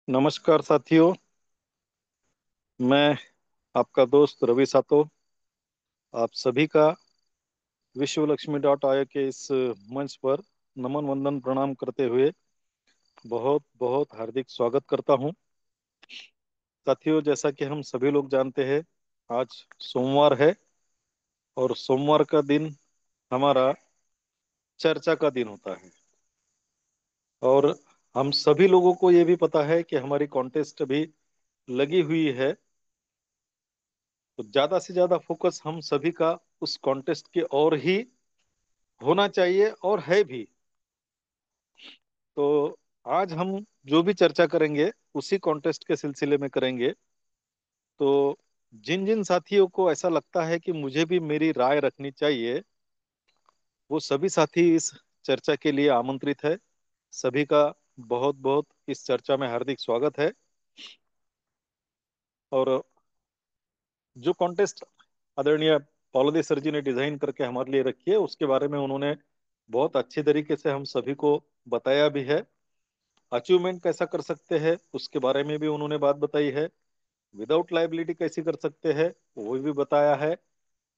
नमस्कार साथियों। मैं आपका दोस्त रवि सातो आप सभी का विश्व लक्ष्मी डॉट आय के इस मंच पर नमन वंदन प्रणाम करते हुए बहुत बहुत हार्दिक स्वागत करता हूं। साथियों, जैसा कि हम सभी लोग जानते हैं, आज सोमवार है और सोमवार का दिन हमारा चर्चा का दिन होता है। और हम सभी लोगों को ये भी पता है कि हमारी कॉन्टेस्ट अभी लगी हुई है, तो ज्यादा से ज्यादा फोकस हम सभी का उस कॉन्टेस्ट की ओर ही होना चाहिए और है भी। तो आज हम जो भी चर्चा करेंगे उसी कॉन्टेस्ट के सिलसिले में करेंगे। तो जिन जिन साथियों को ऐसा लगता है कि मुझे भी मेरी राय रखनी चाहिए, वो सभी साथी इस चर्चा के लिए आमंत्रित है। सभी का बहुत बहुत इस चर्चा में हार्दिक स्वागत है। और जो कॉन्टेस्ट आदरणीय पौलदे सर जी ने डिजाइन करके हमारे लिए रखी है, उसके बारे में उन्होंने बहुत अच्छी तरीके से हम सभी को बताया भी है। अचीवमेंट कैसा कर सकते हैं उसके बारे में भी उन्होंने बात बताई है। विदाउट लाइबिलिटी कैसी कर सकते हैं वो भी बताया है।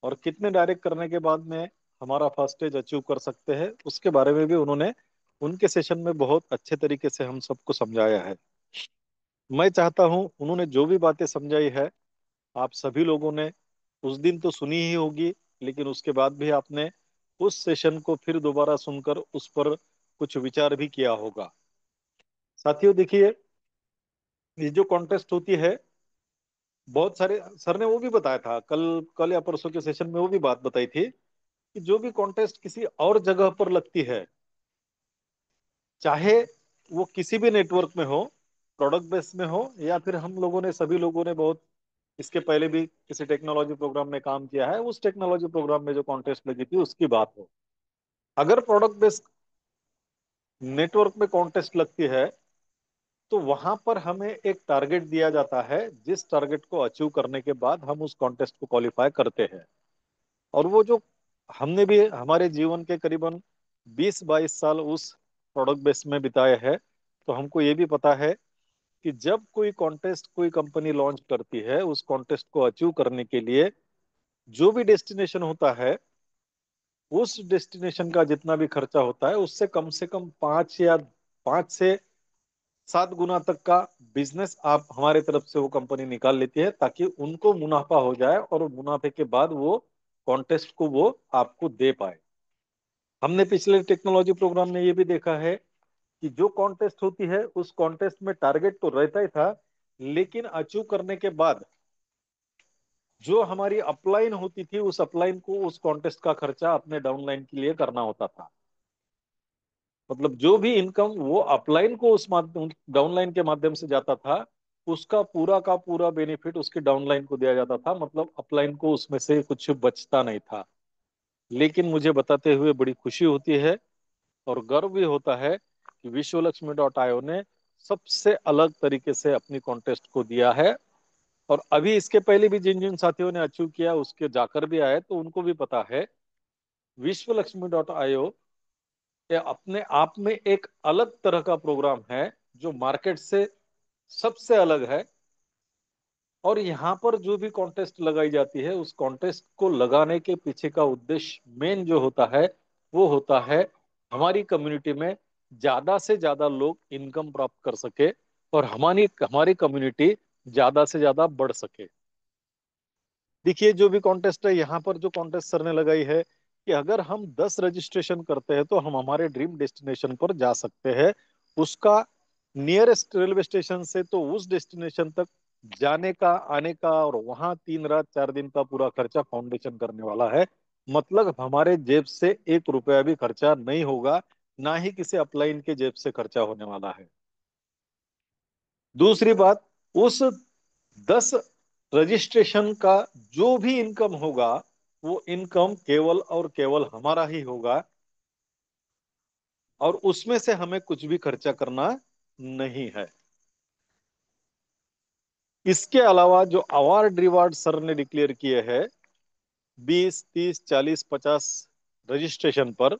और कितने डायरेक्ट करने के बाद में हमारा फास्टेज अचीव कर सकते हैं उसके बारे में भी उन्होंने उनके सेशन में बहुत अच्छे तरीके से हम सबको समझाया है। मैं चाहता हूं उन्होंने जो भी बातें समझाई है आप सभी लोगों ने उस दिन तो सुनी ही होगी, लेकिन उसके बाद भी आपने उस सेशन को फिर दोबारा सुनकर उस पर कुछ विचार भी किया होगा। साथियों देखिए, ये जो कॉन्टेस्ट होती है, बहुत सारे सर ने वो भी बताया था, कल कल या परसों के सेशन में वो भी बात बताई थी कि जो भी कॉन्टेस्ट किसी और जगह पर लगती है, चाहे वो किसी भी नेटवर्क में हो, प्रोडक्ट बेस में हो, या फिर हम लोगों ने सभी लोगों ने बहुत इसके पहले भी किसी टेक्नोलॉजी प्रोग्राम में काम किया है, उस टेक्नोलॉजी प्रोग्राम में जो कॉन्टेस्ट लगी थी उसकी बात हो। अगर प्रोडक्ट बेस्ड नेटवर्क में कॉन्टेस्ट लगती है तो वहां पर हमें एक टारगेट दिया जाता है, जिस टारगेट को अचीव करने के बाद हम उस कॉन्टेस्ट को क्वालिफाई करते हैं। और वो जो हमने भी हमारे जीवन के करीबन 20-22 साल उस प्रोडक्ट बेस में बिताए हैं, तो हमको ये भी पता है कि जब कोई कॉन्टेस्ट कोई कंपनी लॉन्च करती है, उस कॉन्टेस्ट को अचीव करने के लिए जो भी डेस्टिनेशन होता है, उस डेस्टिनेशन का जितना भी खर्चा होता है उससे कम से कम 5 से 7 गुना तक का बिजनेस आप हमारे तरफ से वो कंपनी निकाल लेती है, ताकि उनको मुनाफा हो जाए और मुनाफे के बाद वो कॉन्टेस्ट को वो आपको दे पाए। हमने पिछले टेक्नोलॉजी प्रोग्राम में ये भी देखा है कि जो कॉन्टेस्ट होती है उस कॉन्टेस्ट में टारगेट तो रहता ही था, लेकिन अचीव करने के बाद जो हमारी अपलाइन होती थी, उस अपलाइन को उस कॉन्टेस्ट का खर्चा अपने डाउनलाइन के लिए करना होता था। मतलब जो भी इनकम वो अपलाइन को उस माध्यम डाउनलाइन के माध्यम से जाता था, उसका पूरा का पूरा बेनिफिट उसके डाउनलाइन को दिया जाता था। मतलब अपलाइन को उसमें से कुछ बचता नहीं था। लेकिन मुझे बताते हुए बड़ी खुशी होती है और गर्व भी होता है कि विश्वलक्ष्मी डॉट आईओ ने सबसे अलग तरीके से अपनी कॉन्टेस्ट को दिया है। और अभी इसके पहले भी जिन जिन साथियों ने अचीव किया उसके जाकर भी आए तो उनको भी पता है, विश्वलक्ष्मी डॉट आईओ ये अपने आप में एक अलग तरह का प्रोग्राम है जो मार्केट से सबसे अलग है। और यहाँ पर जो भी कॉन्टेस्ट लगाई जाती है, उस कॉन्टेस्ट को लगाने के पीछे का उद्देश्य मेन जो होता है वो होता है हमारी कम्युनिटी में ज्यादा से ज्यादा लोग इनकम प्राप्त कर सके और हमारी हमारी कम्युनिटी ज्यादा से ज्यादा बढ़ सके। देखिए, जो भी कॉन्टेस्ट है यहाँ पर जो कॉन्टेस्ट सर ने लगाई है कि अगर हम 10 रजिस्ट्रेशन करते हैं तो हम हमारे ड्रीम डेस्टिनेशन पर जा सकते हैं। उसका नियरेस्ट रेलवे स्टेशन से तो उस डेस्टिनेशन तक जाने का, आने का और वहां 3 रात 4 दिन का पूरा खर्चा फाउंडेशन करने वाला है। मतलब हमारे जेब से 1 रुपया भी खर्चा नहीं होगा, ना ही किसी अपलाइन के जेब से खर्चा होने वाला है। दूसरी बात, उस 10 रजिस्ट्रेशन का जो भी इनकम होगा, वो इनकम केवल और केवल हमारा ही होगा और उसमें से हमें कुछ भी खर्चा करना नहीं है। इसके अलावा जो अवार्ड रिवार्ड सर ने डिक्लेयर किए हैं 20, 30, 40, 50 रजिस्ट्रेशन पर,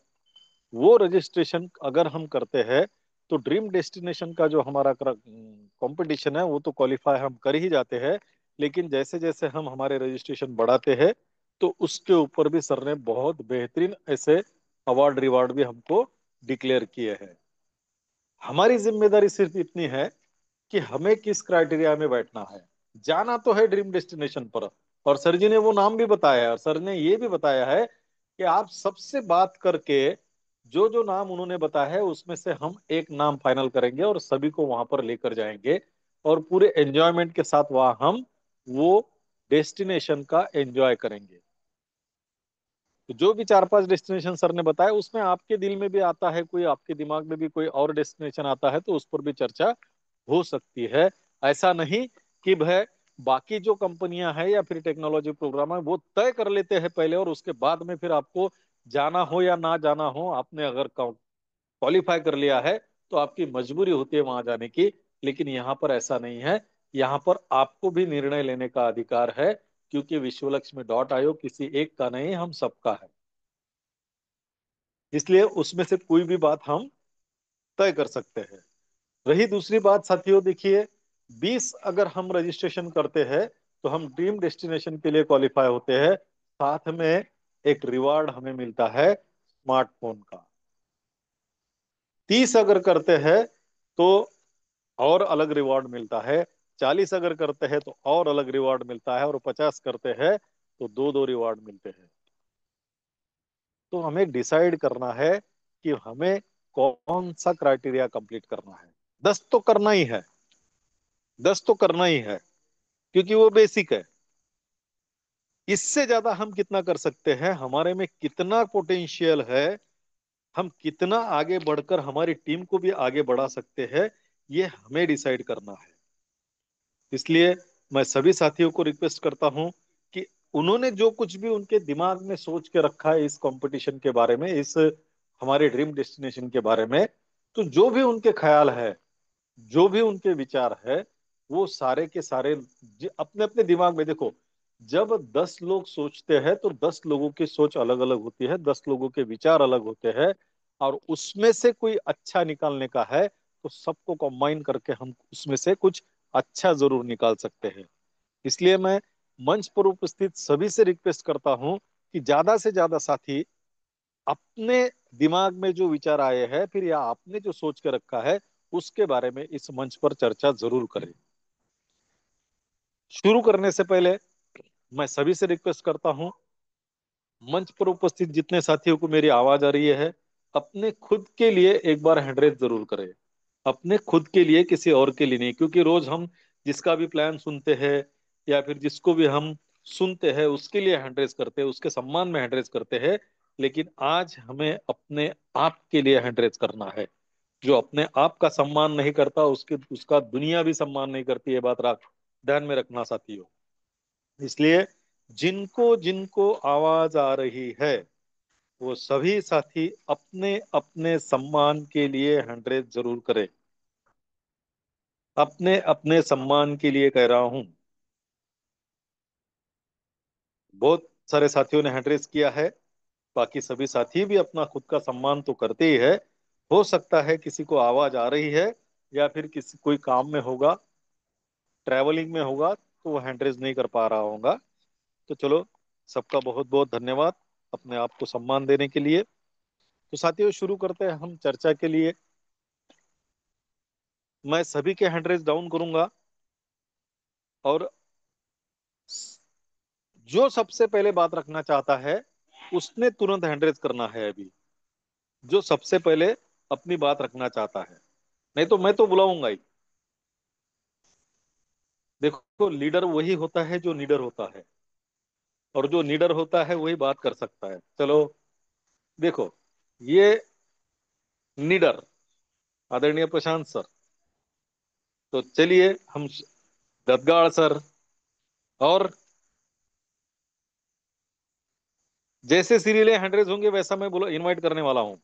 वो रजिस्ट्रेशन अगर हम करते हैं तो ड्रीम डेस्टिनेशन का जो हमारा कंपटीशन है वो तो क्वालिफाई हम कर ही जाते हैं, लेकिन जैसे जैसे हम हमारे रजिस्ट्रेशन बढ़ाते हैं तो उसके ऊपर भी सर ने बहुत बेहतरीन ऐसे अवार्ड रिवार्ड भी हमको डिक्लेयर किए हैं। हमारी जिम्मेदारी सिर्फ इतनी है कि हमें किस क्राइटेरिया में बैठना है। जाना तो है ड्रीम डेस्टिनेशन पर, और सर जी ने वो नाम भी बताया है, और सर ने ये भी बताया है कि आप सबसे बात करके जो जो नाम उन्होंने बताया है उसमें से हम एक नाम फाइनल करेंगे और सभी को वहां पर लेकर जाएंगे, और पूरे एंजॉयमेंट के साथ वहां हम वो डेस्टिनेशन का एंजॉय करेंगे। तो जो भी चार पांच डेस्टिनेशन सर ने बताया उसमें आपके दिल में भी आता है कोई, आपके दिमाग में भी कोई और डेस्टिनेशन आता है तो उस पर भी चर्चा हो सकती है। ऐसा नहीं कि वह बाकी जो कंपनियां हैं या फिर टेक्नोलॉजी प्रोग्राम है वो तय कर लेते हैं पहले, और उसके बाद में फिर आपको जाना हो या ना जाना हो, आपने अगर क्वालिफाई कर लिया है तो आपकी मजबूरी होती है वहां जाने की। लेकिन यहाँ पर ऐसा नहीं है, यहाँ पर आपको भी निर्णय लेने का अधिकार है, क्योंकि विश्वलक्ष्मी डॉट आयोग किसी एक का नहीं, हम सबका है। इसलिए उसमें से कोई भी बात हम तय कर सकते हैं। रही दूसरी बात साथियों, देखिए 20 अगर हम रजिस्ट्रेशन करते हैं तो हम ड्रीम डेस्टिनेशन के लिए क्वालिफाई होते हैं, साथ में एक रिवार्ड हमें मिलता है स्मार्टफोन का। 30 अगर करते हैं तो और अलग रिवॉर्ड मिलता है, 40 अगर करते हैं तो और अलग रिवॉर्ड मिलता है, और 50 करते हैं तो दो दो रिवॉर्ड मिलते हैं। तो हमें डिसाइड करना है कि हमें कौन सा क्राइटेरिया कंप्लीट करना है। 10 तो करना ही है, 10 तो करना ही है, क्योंकि वो बेसिक है। इससे ज्यादा हम कितना कर सकते हैं, हमारे में कितना पोटेंशियल है, हम कितना आगे बढ़कर हमारी टीम को भी आगे बढ़ा सकते हैं, ये हमें डिसाइड करना है। इसलिए मैं सभी साथियों को रिक्वेस्ट करता हूं कि उन्होंने जो कुछ भी उनके दिमाग में सोच के रखा है इस कंपटीशन के बारे में, इस हमारे ड्रीम डेस्टिनेशन के बारे में, तो जो भी उनके ख्याल है, जो भी उनके विचार है, वो सारे के सारे अपने अपने दिमाग में देखो। जब 10 लोग सोचते हैं तो 10 लोगों की सोच अलग अलग होती है, 10 लोगों के विचार अलग होते हैं, और उसमें से कोई अच्छा निकालने का है तो सबको कंबाइन करके हम उसमें से कुछ अच्छा जरूर निकाल सकते हैं। इसलिए मैं मंच पर उपस्थित सभी से रिक्वेस्ट करता हूं कि ज्यादा से ज्यादा साथी अपने दिमाग में जो विचार आए हैं फिर या आपने जो सोच के रखा है उसके बारे में इस मंच पर चर्चा जरूर करें। शुरू करने से पहले मैं सभी से रिक्वेस्ट करता हूं, मंच पर उपस्थित जितने साथियों को मेरी आवाज आ रही है, अपने खुद के लिए एक बार हैंड रेज जरूर करें। अपने खुद के लिए, किसी और के लिए नहीं, क्योंकि रोज हम जिसका भी प्लान सुनते हैं या फिर जिसको भी हम सुनते हैं उसके लिए हैंड रेज करते हैं, उसके सम्मान में हैंड रेज करते हैं। लेकिन आज हमें अपने आप के लिए हैंड रेज करना है। जो अपने आप का सम्मान नहीं करता उसके उसका दुनिया भी सम्मान नहीं करती, है बात रख ध्यान में रखना साथियों। इसलिए जिनको जिनको आवाज आ रही है वो सभी साथी अपने अपने सम्मान के लिए हंड्रेड जरूर करें। अपने अपने सम्मान के लिए कह रहा हूं। बहुत सारे साथियों ने हैंड रेस किया है, बाकी सभी साथी भी अपना खुद का सम्मान तो करते ही है। हो सकता है किसी को आवाज आ रही है या फिर किसी कोई काम में होगा, ट्रैवलिंग में होगा, तो वो हैंड रेस नहीं कर पा रहा होगा। तो चलो, सबका बहुत बहुत धन्यवाद अपने आप को सम्मान देने के लिए। तो साथियों शुरू करते हैं हम चर्चा के लिए। मैं सभी के हैंड रेस डाउन करूंगा, और जो सबसे पहले बात रखना चाहता है उसने तुरंत हैंड रेस करना है अभी। जो सबसे पहले अपनी बात रखना चाहता है, नहीं तो मैं तो बुलाऊंगा ही। देखो, लीडर वही होता है जो लीडर होता है, और जो लीडर होता है वही बात कर सकता है। चलो देखो, ये लीडर आदरणीय प्रशांत सर। तो चलिए हम गदगाड़ सर, और जैसे सीरियल हैंड होंगे वैसा मैं बोलो इनवाइट करने वाला हूँ।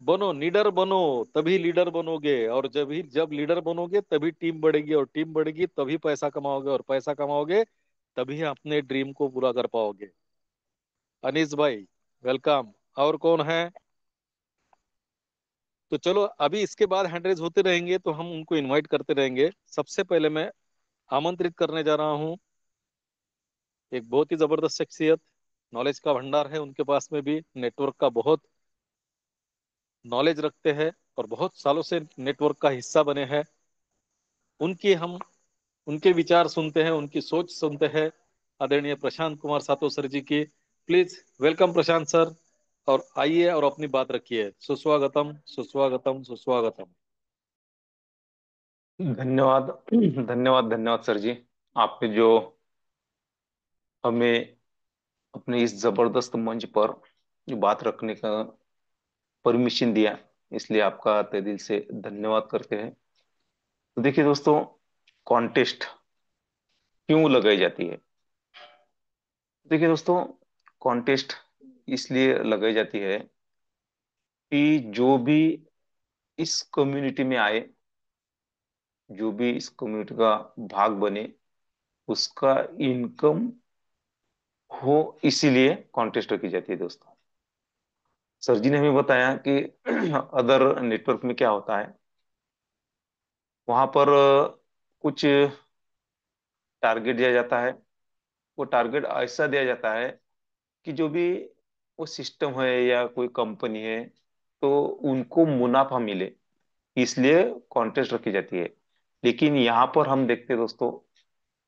बनो लीडर बनो, तभी लीडर बनोगे, और जब लीडर बनोगे तभी टीम बढ़ेगी, और टीम बढ़ेगी तभी पैसा कमाओगे, और पैसा कमाओगे तभी अपने ड्रीम को पूरा कर पाओगे। अनीस भाई, वेलकम। और कौन है? तो चलो अभी इसके बाद हैंड रेज होते रहेंगे तो हम उनको इनवाइट करते रहेंगे। सबसे पहले मैं आमंत्रित करने जा रहा हूँ एक बहुत ही जबरदस्त शख्सियत, नॉलेज का भंडार है उनके पास में भी, नेटवर्क का बहुत नॉलेज रखते हैं और बहुत सालों से नेटवर्क का हिस्सा बने हैं। उनकी हम उनके विचार सुनते हैं, उनकी सोच सुनते हैं। आदरणीय प्रशांत कुमार सातो सर जी की, प्लीज वेलकम प्रशांत सर। और आइए और अपनी बात रखिए। सुस्वागतम सुस्वागतम सुस्वागतम। धन्यवाद। धन्यवाद धन्यवाद सर जी। आपने जो हमें अपने इस जबरदस्त मंच पर जो बात रखने का परमिशन दिया, इसलिए आपका तहे दिल से धन्यवाद करते हैं। तो देखिए दोस्तों, कॉन्टेस्ट क्यों लगाई जाती है? देखिए दोस्तों, कॉन्टेस्ट इसलिए लगाई जाती है कि जो भी इस कम्युनिटी में आए, जो भी इस कम्युनिटी का भाग बने, उसका इनकम हो, इसीलिए कॉन्टेस्ट रखी जाती है दोस्तों। सर जी ने हमें बताया कि अदर नेटवर्क में क्या होता है। वहां पर कुछ टारगेट दिया जाता है। वो टारगेट ऐसा दिया जाता है कि जो भी वो सिस्टम है या कोई कंपनी है, तो उनको मुनाफा मिले, इसलिए कॉन्टेस्ट रखी जाती है। लेकिन यहाँ पर हम देखते हैं दोस्तों,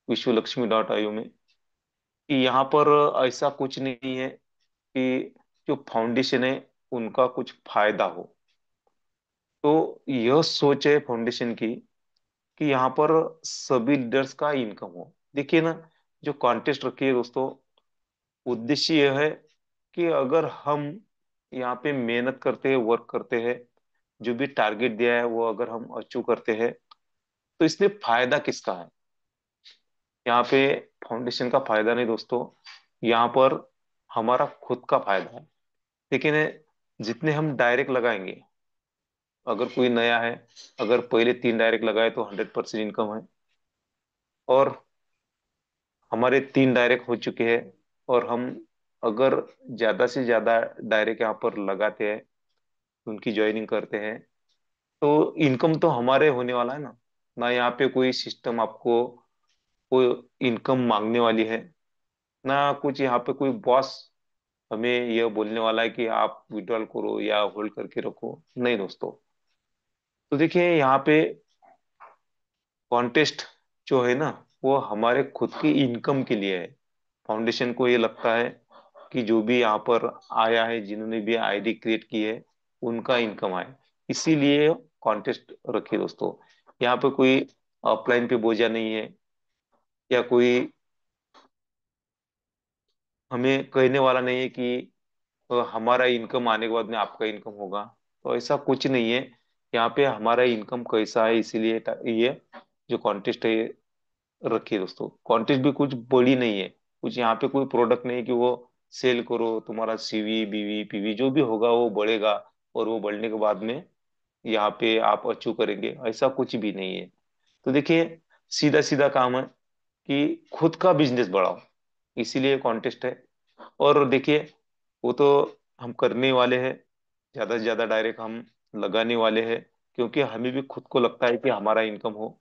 विश्वलक्ष्मी.io में, कि यहाँ पर ऐसा कुछ नहीं है कि जो फाउंडेशन है उनका कुछ फायदा हो। तो यह सोच है फाउंडेशन की कि यहाँ पर सभी लीडर्स का इनकम हो। देखिए ना, जो कॉन्टेस्ट रखी है दोस्तों, उद्देश्य यह है कि अगर हम यहाँ पे मेहनत करते हैं, वर्क करते हैं, जो भी टारगेट दिया है वो अगर हम अचीव करते हैं, तो इसमें फायदा किसका है? यहाँ पे फाउंडेशन का फायदा नहीं दोस्तों, यहाँ पर हमारा खुद का फायदा है। लेकिन जितने हम डायरेक्ट लगाएंगे, अगर कोई नया है, अगर पहले 3 डायरेक्ट लगाए तो 100% इनकम है। और हमारे 3 डायरेक्ट हो चुके हैं, और हम अगर ज्यादा से ज्यादा डायरेक्ट यहाँ पर लगाते हैं, उनकी ज्वाइनिंग करते हैं, तो इनकम तो हमारे होने वाला है ना। ना यहाँ पे कोई सिस्टम आपको कोई इनकम मांगने वाली है, ना कुछ यहाँ पे कोई बॉस हमें यह बोलने वाला है कि आप विड्रॉल करो या होल्ड करके रखो। नहीं दोस्तों। तो देखिए यहाँ पे कॉन्टेस्ट जो है ना, वो हमारे खुद की इनकम के लिए है। फाउंडेशन को ये लगता है कि जो भी यहाँ पर आया है, जिन्होंने भी आईडी क्रिएट की है, उनका इनकम आए, इसीलिए कॉन्टेस्ट रखिए दोस्तों। यहाँ पे कोई ऑफलाइन पे बोझा नहीं है, या कोई हमें कहने वाला नहीं है कि हमारा इनकम आने के बाद में आपका इनकम होगा। तो ऐसा कुछ नहीं है। यहाँ पे हमारा इनकम कैसा है, इसीलिए ये जो कॉन्टेस्ट है रखिए दोस्तों। कॉन्टेस्ट भी कुछ बड़ी नहीं है, कुछ यहाँ पे कोई प्रोडक्ट नहीं कि वो सेल करो, तुम्हारा सीवी बीवी पीवी जो भी होगा वो बढ़ेगा, और वो बढ़ने के बाद में यहाँ पे आप अचीव करेंगे, ऐसा कुछ भी नहीं है। तो देखिए, सीधा सीधा काम है कि खुद का बिजनेस बढ़ाओ, इसीलिए कॉन्टेस्ट है। और देखिए, वो तो हम करने वाले हैं, ज्यादा से ज्यादा डायरेक्ट हम लगाने वाले हैं, क्योंकि हमें भी खुद को लगता है कि हमारा इनकम हो।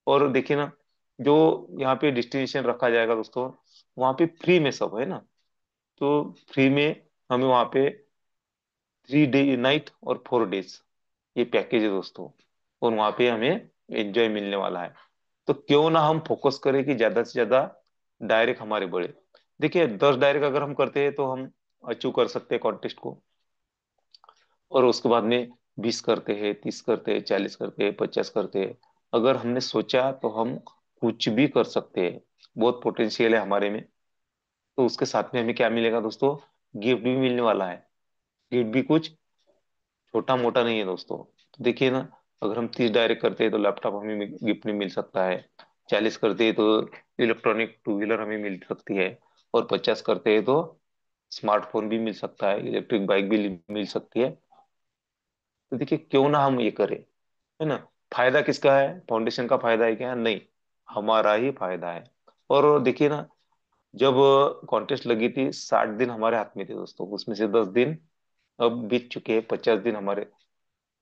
और देखिए ना, जो यहाँ पे डेस्टिनेशन रखा जाएगा दोस्तों, वहाँ पे फ्री में सब है ना। तो फ्री में हमें वहाँ पे 3 डे नाइट और 4 डेज ये पैकेज है दोस्तों, और वहाँ पे हमें एंजॉय मिलने वाला है। तो क्यों ना हम फोकस करें कि ज्यादा से ज्यादा डायरेक्ट हमारे बढ़े। देखिए, 10 डायरेक्ट अगर हम करते हैं तो हम अचीव कर सकते हैं कॉन्टेस्ट को। और उसके बाद में 20 करते हैं, 30 करते हैं, 40 करते हैं, 50 करते हैं। अगर हमने सोचा तो हम कुछ भी कर सकते हैं। बहुत पोटेंशियल है हमारे में। तो उसके साथ में हमें क्या मिलेगा दोस्तों? गिफ्ट भी मिलने वाला है। गिफ्ट भी कुछ छोटा मोटा नहीं है दोस्तों। तो देखिए ना, अगर हम 30 डायरेक्ट करते हैं तो लैपटॉप हमें गिफ्ट में मिल सकता है। 40 करते हैं तो इलेक्ट्रॉनिक टू व्हीलर हमें मिल सकती है। और 50 करते हैं तो स्मार्टफोन भी मिल सकता है, इलेक्ट्रिक बाइक भी मिल सकती है। तो देखिए, क्यों ना हम ये करें, है ना। फायदा किसका है? फाउंडेशन का फायदा है क्या? नहीं, हमारा ही फायदा है। और देखिए ना, जब कॉन्टेस्ट लगी थी, 60 दिन हमारे हाथ में थे दोस्तों, उसमें से 10 दिन अब बीत चुके हैं, 50 दिन हमारे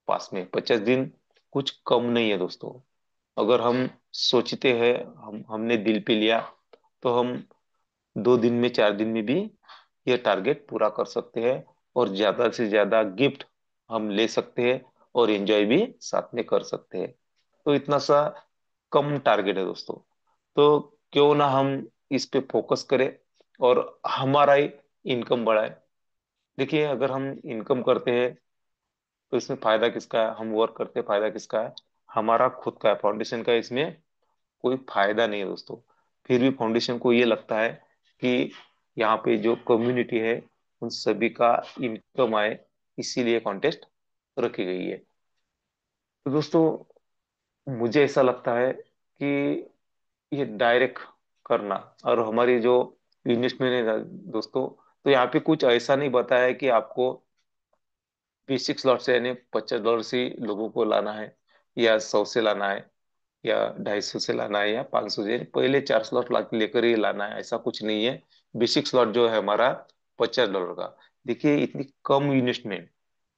पास में। 50 दिन कुछ कम नहीं है दोस्तों। अगर हम सोचते हैं, हमने दिल पे लिया, तो हम 2 दिन में 4 दिन में भी ये टारगेट पूरा कर सकते हैं, और ज्यादा से ज्यादा गिफ्ट हम ले सकते हैं, और एंजॉय भी साथ में कर सकते हैं। तो इतना सा कम टारगेट है दोस्तों। तो क्यों ना हम इस पे फोकस करें और हमारा ही इनकम बढ़ाए। देखिए, अगर हम इनकम करते हैं तो इसमें फायदा किसका है? हम वर्क करते हैं, फायदा किसका है? हमारा खुद का है, फाउंडेशन का। इसमें कोई फायदा नहीं है दोस्तों। फिर भी फाउंडेशन को ये लगता है कि यहाँ पे जो कम्युनिटी है उन सभी का इनकम आए, इसीलिए कॉन्टेस्ट रखी गई है। तो दोस्तों, मुझे ऐसा लगता है कि ये डायरेक्ट करना, और हमारी जो इन्वेस्टमेंट है दोस्तों, तो यहाँ पे कुछ ऐसा नहीं बताया है कि आपको बेसिक स्लॉट से यानी $50 से लोगों को लाना है, या 100 से लाना है, या 250 से लाना है, या 500 से। पहले 4 स्लॉट ला लेकर ही लाना है, ऐसा कुछ नहीं है। बेसिक स्लॉट जो है हमारा $50 का। देखिए, इतनी कम इन्वेस्टमेंट,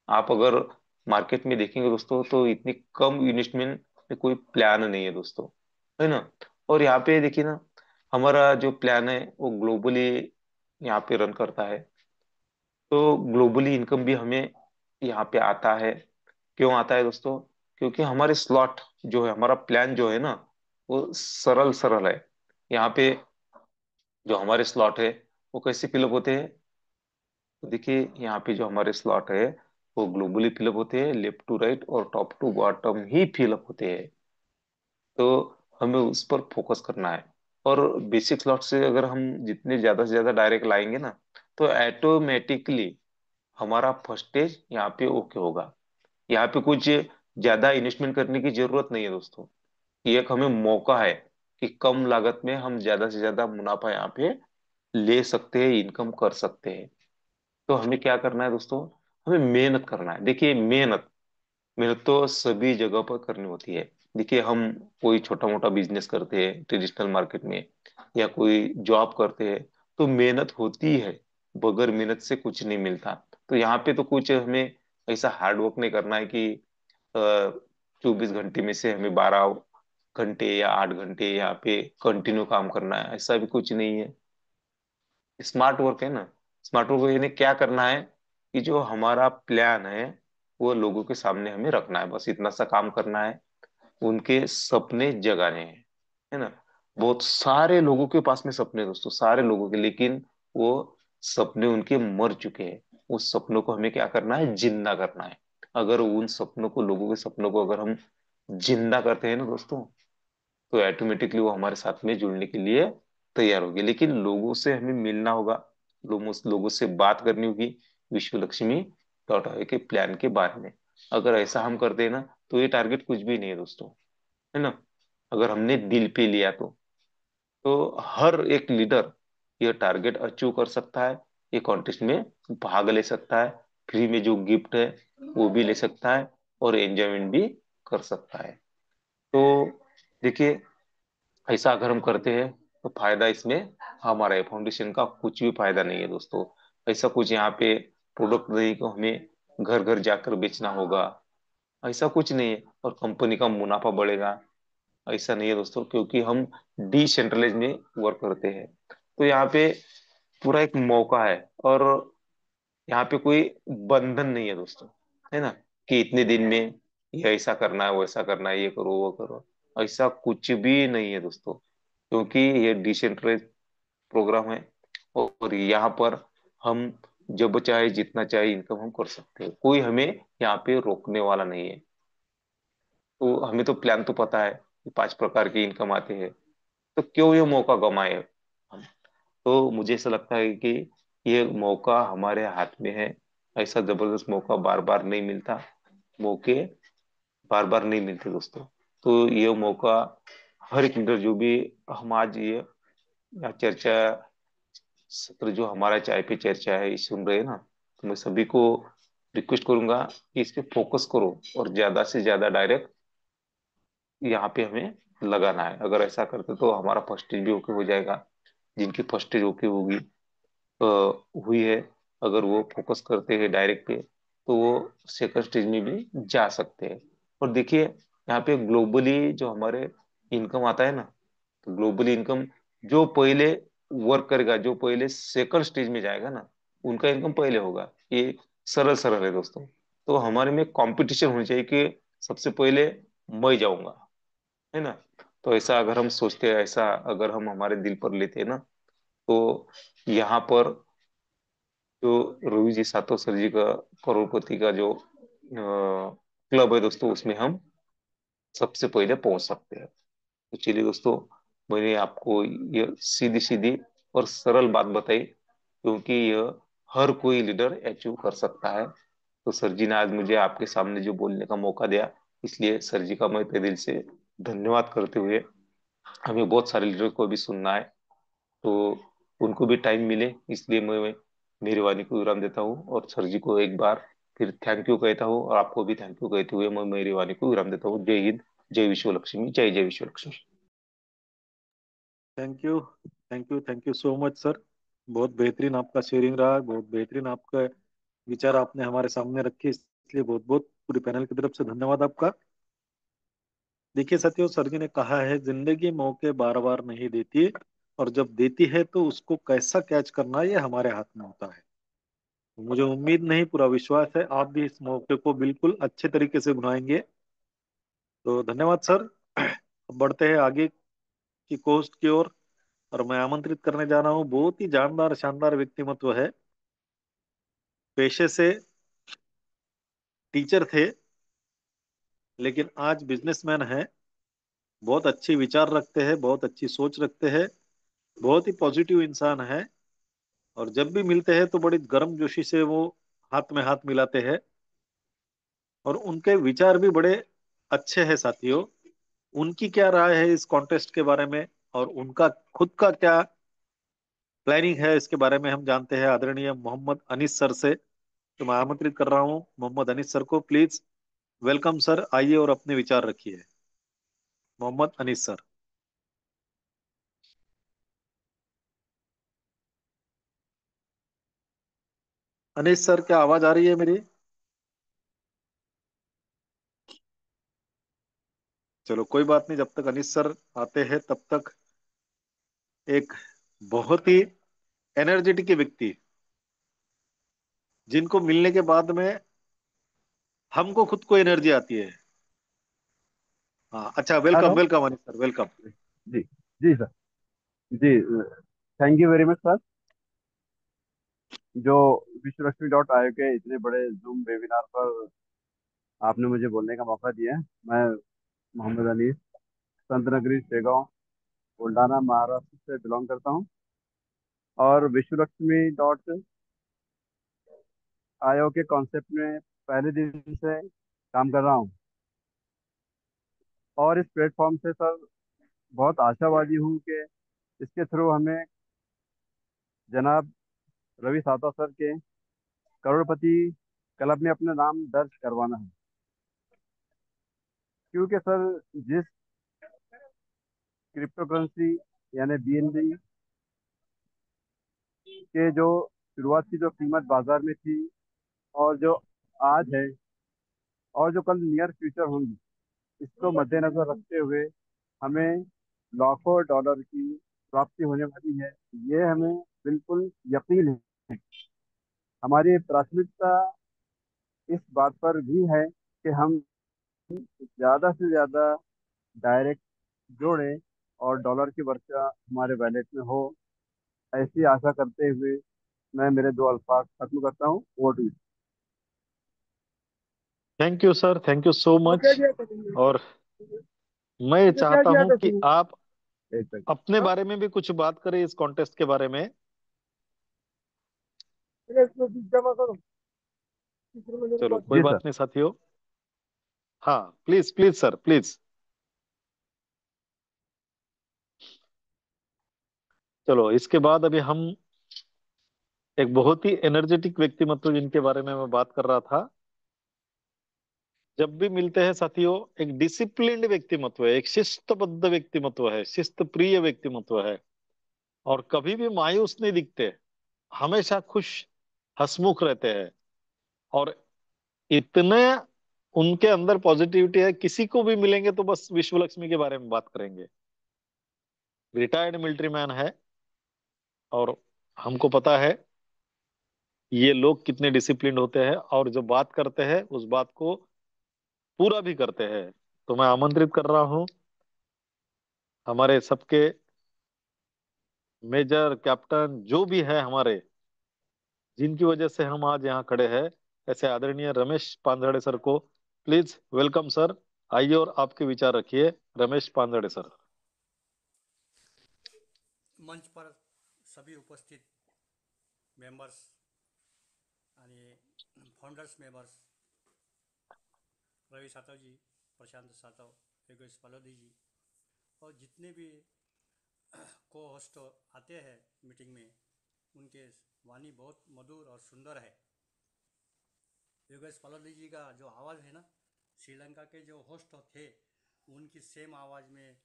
आप अगर मार्केट में देखेंगे दोस्तों, तो इतनी कम इन्वेस्टमेंट में कोई प्लान नहीं है दोस्तों, है ना। और यहाँ पे देखिए ना, हमारा जो प्लान है वो ग्लोबली यहाँ पे रन करता है। तो ग्लोबली इनकम भी हमें यहाँ पे आता है। क्यों आता है दोस्तों? क्योंकि हमारे स्लॉट जो है, हमारा प्लान जो है ना, वो सरल सरल है। यहाँ पे जो हमारे स्लॉट है वो कैसे फिलअप होते हैं? तो देखिए, यहाँ पे जो हमारे स्लॉट है वो ग्लोबली फिलअप होते हैं, लेफ्ट टू राइट और टॉप टू बॉटम ही फिलअप होते हैं। तो हमें उस पर फोकस करना है। और बेसिक स्लॉट से अगर हम जितने ज्यादा से ज्यादा डायरेक्ट लाएंगे ना, तो ऑटोमेटिकली हमारा फर्स्ट स्टेज यहाँ पे ओके होगा। यहाँ पे कुछ ज्यादा इन्वेस्टमेंट करने की जरूरत नहीं है दोस्तों। ये एक हमें मौका है कि कम लागत में हम ज्यादा से ज्यादा मुनाफा यहाँ पे ले सकते हैं, इनकम कर सकते हैं। तो हमें क्या करना है दोस्तों? हमें मेहनत करना है। देखिए, मेहनत मेहनत तो सभी जगह पर करनी होती है। देखिए, हम कोई छोटा मोटा बिजनेस करते हैं ट्रेडिशनल मार्केट में, या कोई जॉब करते हैं, तो मेहनत होती है। बगैर मेहनत से कुछ नहीं मिलता। तो यहाँ पे तो कुछ हमें ऐसा हार्ड वर्क नहीं करना है कि 24 घंटे में से हमें 12 घंटे या 8 घंटे यहाँ पे कंटिन्यू काम करना है, ऐसा भी कुछ नहीं है। स्मार्ट वर्क है ना। स्मार्ट वर्क यानी क्या करना है कि जो हमारा प्लान है वो लोगों के सामने हमें रखना है, बस इतना सा काम करना है। उनके सपने जगाने हैं, है ना। बहुत सारे लोगों के पास में सपने हैं दोस्तों, सारे लोगों के, लेकिन वो सपने उनके मर चुके हैं। उस सपनों को हमें क्या करना है? जिंदा करना है। अगर उन सपनों को, लोगों के सपनों को अगर हम जिंदा करते हैं ना दोस्तों, तो ऑटोमेटिकली वो हमारे साथ में जुड़ने के लिए तैयार होगी। लेकिन लोगों से हमें मिलना होगा, लोगों से बात करनी होगी विश्व लक्ष्मी डॉट आई के प्लान के बारे में। अगर ऐसा हम करते हैं ना, तो ये टारगेट कुछ भी नहीं है दोस्तों, है ना। अगर हमने दिल पे लिया तो हर एक लीडर ये टारगेट अचीव कर सकता है। ये कॉन्टेस्ट में भाग ले सकता है, फ्री में जो गिफ्ट है वो भी ले सकता है, और एंजॉयमेंट भी कर सकता है। तो देखिए, ऐसा अगर हम करते हैं तो फायदा इसमें हमारा है, फाउंडेशन का कुछ भी फायदा नहीं है दोस्तों। ऐसा कुछ यहाँ पे प्रोडक्ट नहीं को हमें घर घर जाकर बेचना होगा, ऐसा कुछ नहीं है, और कंपनी का मुनाफा बढ़ेगा, ऐसा नहीं है दोस्तों। क्योंकि हम डिसेंट्रलाइज में वर्क करते हैं, तो यहाँ पे पूरा एक मौका है। और यहाँ पे कोई बंधन नहीं है दोस्तों, है ना, कि इतने दिन में ये ऐसा करना है, वैसा करना है, ये करो वो करो। ऐसा कुछ भी नहीं है दोस्तों, क्योंकि ये डिसेंट्रलाइज प्रोग्राम है। और यहाँ पर हम जब चाहे जितना चाहे इनकम हम कर सकते हैं, कोई हमें यहाँ पे रोकने वाला नहीं है। तो हमें तो प्लान तो पता है कि 5 प्रकार की इनकम आते हैं, तो क्यों ये मौका गमाए हम? तो मुझे ऐसा लगता है कि ये मौका हमारे हाथ में है। ऐसा जबरदस्त मौका बार बार नहीं मिलता, मौके बार बार नहीं मिलते दोस्तों। तो ये मौका हर एक लीडर, जो भी हम आज ये यहाँ चर्चा सत्र जो हमारा चाय पे चर्चा है ये सुन रहे हैं ना, तो मैं सभी को रिक्वेस्ट करूंगा कि इस पे फोकस करो, और ज्यादा से ज्यादा डायरेक्ट यहाँ पे हमें लगाना है। अगर ऐसा करते तो हमारा फर्स्ट स्टेज भी ओके हो जाएगा। जिनकी फर्स्ट स्टेज ओके होगी, हुई है, अगर वो फोकस करते हैं डायरेक्ट पे, तो वो सेकंड स्टेज में भी जा सकते हैं। और देखिए यहाँ पे ग्लोबली जो हमारे इनकम आता है ना, तो ग्लोबली इनकम जो पहले वर्क करेगा, जो पहले सेकंड स्टेज में जाएगा ना, उनका इनकम पहले होगा। ये सरल सरल है दोस्तों। तो हमारे में कंपटीशन होनी चाहिए कि सबसे पहले मैं जाऊंगा, है ना। तो ऐसा अगर हम सोचते हैं, ऐसा अगर हम हमारे दिल पर लेते हैं ना, तो यहाँ पर जो रवि जी सातो सर जी का करोड़पति का जो क्लब है दोस्तों, उसमें हम सबसे पहले पहुंच सकते हैं। तो चलिए दोस्तों, मैंने आपको ये सीधी सीधी और सरल बात बताई, क्योंकि यह हर कोई लीडर अचीव कर सकता है। तो सर जी ने आज मुझे आपके सामने जो बोलने का मौका दिया, इसलिए सर जी का मैं तहे दिल से धन्यवाद करते हुए, हमें बहुत सारे लीडर को भी सुनना है, तो उनको भी टाइम मिले, इसलिए मैं मेरी को विराम देता हूँ, और सर जी को एक बार फिर थैंक यू कहता हूँ, और आपको भी थैंक यू कहते हुए मैं मेरी वाणी को विराम देता हूँ। जय हिंद, जय विश्व लक्ष्मी, जय जय विश्व Lakshmi. Thank you, thank you, thank you so much sir. बहुत बेहतरीन आपका शेयरिंग रहा, बहुत बेहतरीन आपका विचार आपने हमारे सामने रखे, इसलिए बहुत बहुत पूरी पैनल की तरफ से धन्यवाद आपका। देखिए साथियों, सर जी ने कहा है जिंदगी मौके बार बार नहीं देती, और जब देती है तो उसको कैसा कैच करना ये हमारे हाथ में होता है। मुझे उम्मीद नहीं, पूरा विश्वास है आप भी इस मौके को बिल्कुल अच्छे तरीके से बुलाएंगे। तो धन्यवाद सर। अब बढ़ते हैं आगे की कोस्ट की ओर, और मैं आमंत्रित करने जा रहा हूँ, बहुत ही जानदार शानदार व्यक्तिमत्व है। पेशे से टीचर थे, लेकिन आज बिजनेसमैन है। बहुत अच्छे विचार रखते हैं, बहुत अच्छी सोच रखते हैं, बहुत ही पॉजिटिव इंसान है। और जब भी मिलते हैं तो बड़ी गर्मजोशी से वो हाथ में हाथ मिलाते हैं, और उनके विचार भी बड़े अच्छे हैं साथियों। उनकी क्या राय है इस कॉन्टेस्ट के बारे में, और उनका खुद का क्या प्लानिंग है, इसके बारे में हम जानते हैं आदरणीय मोहम्मद अनीस सर से। तो मैं आमंत्रित कर रहा हूँ मोहम्मद अनीस सर को, प्लीज वेलकम सर, आइए और अपने विचार रखिए। मोहम्मद अनीस सर। अनीस सर, क्या आवाज आ रही है मेरी? चलो कोई बात नहीं, जब तक अनीस सर आते हैं तब तक एक बहुत ही एनर्जेटिक व्यक्ति, जिनको मिलने के बाद में हमको खुद को एनर्जी आती है। हाँ अच्छा, welcome hello. Welcome Anil sir, welcome. जी जी सर। जी, thank you very much sir. जो विश्व लक्ष्मी डॉट आयोग के इतने बड़े जूम वेबिनार पर आपने मुझे बोलने का मौका दिया है। मैं मोहम्मद अनीस, संत नगरी शेगांव, बुल्ढाना, महाराष्ट्र से बिलोंग करता हूँ, और विश्व लक्ष्मी डॉट आयोग के कॉन्सेप्ट में पहले दिन से काम कर रहा हूँ, और इस प्लेटफॉर्म से सर बहुत आशावादी हूँ कि इसके थ्रू हमें जनाब रवि साता सर के करोड़पति क्लब में अपना नाम दर्ज करवाना है। क्योंकि सर जिस क्रिप्टो करेंसी यानी बीएनबी के जो शुरुआत की जो कीमत बाजार में थी, और जो आज है, और जो कल नियर फ्यूचर होंगी, इसको मद्देनजर रखते हुए हमें लाखों डॉलर की प्राप्ति होने वाली है, ये हमें बिल्कुल यकीन है। हमारी प्राथमिकता इस बात पर भी है कि हम ज़्यादा से ज़्यादा डायरेक्ट जोड़ें और डॉलर की वर्षा हमारे वैलेट में हो, ऐसी आशा करते हुए मैं मेरे दो अल्फाज खत्म करता हूँ। Over to thank you sir, thank you so you. Much. क्या दिया था तुमने? और मैं मुझे क्या चाहता दिया हूं था कि तुमने? आप एक सेकंड। अपने हाँ, बारे में भी कुछ बात करें इस कॉन्टेस्ट के बारे में। ठीक है, इसको जमा करो, तीसरे महीने में चलो बात। कोई जी सर। बात नहीं साथियों। हाँ प्लीज प्लीज सर, प्लीज। चलो इसके बाद अभी हम एक बहुत ही एनर्जेटिक व्यक्तिमत्व जिनके बारे में मैं बात कर रहा था। जब भी मिलते हैं साथियों, एक डिसिप्लिन्ड व्यक्तिमत्व है, एक शिस्तबद्ध व्यक्तिमत्व है, शिस्त प्रिय व्यक्तिमत्व है, और कभी भी मायूस नहीं दिखते, हमेशा खुश हंसमुख रहते हैं। और इतने उनके अंदर पॉजिटिविटी है, किसी को भी मिलेंगे तो बस विश्व लक्ष्मी के बारे में बात करेंगे। रिटायर्ड मिलिट्री मैन है, और हमको पता है ये लोग कितने डिसिप्लिन्ड होते हैं, और जो बात करते हैं उस बात को पूरा भी करते हैं। तो मैं आमंत्रित कर रहा हूँ हमारे सबके मेजर कैप्टन जो भी है हमारे, जिनकी वजह से हम आज यहाँ खड़े हैं, ऐसे आदरणीय रमेश पांजड़े सर को प्लीज वेलकम सर। आइए और आपके विचार रखिए, रमेश पांजड़े सर। मंच पर सभी उपस्थित मेंबर्स आणि फाउंडर्स मेंबर्स रवि सातव जी, प्रशांत सातव, योगेश पलोधी जी और जितने भी को होस्ट आते हैं मीटिंग में, उनके वाणी बहुत मधुर और सुंदर है। योगेश पलोधी जी का जो आवाज़ है ना, श्रीलंका के जो होस्ट थे उनकी सेम आवाज़ में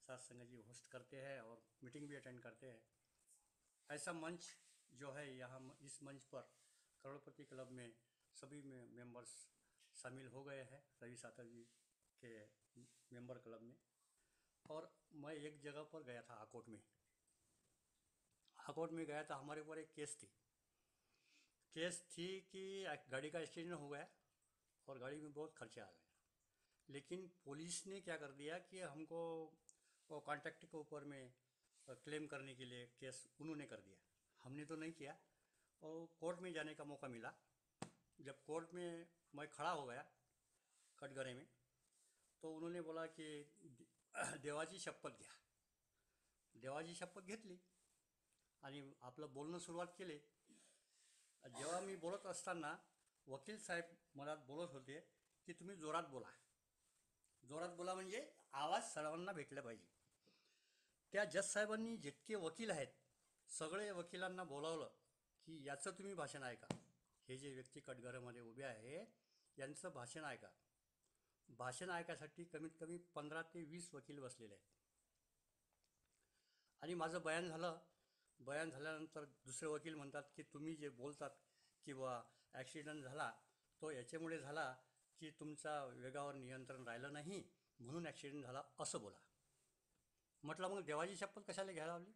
सत्संग जी होस्ट करते हैं और मीटिंग भी अटेंड करते हैं। ऐसा मंच जो है यहाँ इस मंच पर करोड़पति क्लब में सभी में मेंबर्स शामिल हो गए हैं रवि सातव जी के मेंबर क्लब में। और मैं एक जगह पर गया था, हाकोट में। हाकोट में गया था, हमारे ऊपर एक केस थी कि गाड़ी का एक्सीडेंट हो गया और गाड़ी में बहुत खर्चे आ गए। लेकिन पुलिस ने क्या कर दिया कि हमको वो कॉन्ट्रैक्ट के ऊपर में क्लेम करने के लिए केस उन्होंने कर दिया। हमने तो नहीं किया, और कोर्ट में जाने का मौका मिला। जब कोर्ट में मैं खड़ा हो गया कटघरे में, तो उन्होंने बोला कि देवाची शपथ घ्या। देवाची शपथ घेतली आणि आपलं बोलणं सुरुवात केली। जेव्हा मी बोलत असताना वकील साहेब मला बोलत होते की तुम्ही जोरात बोला, जोरात बोला म्हणजे आवाज सर्वांना भेटला पाहिजे। त्या जज साहेबांनी जितके वकील आहेत सगळे वकिलांना बोलावलं की याचं तुम्ही भाषण ऐका। हे जे व्यक्ती कटघरामध्ये उभे आहे यांचं भाषण ऐका। भाषण ऐकायसाठी कमीत कमी 15 ते 20 वकील बसलेले आहेत। आणि माझं बयान झालं। बयान झाल्यानंतर दुसरे वकील म्हणतात की तुम्ही जे बोलतात किंवा ॲक्सिडेंट झाला तो याच्यामुळे झाला की तुमचा वेगावर नियंत्रण राहिलं नाही म्हणून ॲक्सिडेंट झाला असं बोला। म्हटलं मग देवाची शपथ कशाला घ्यायला लावली?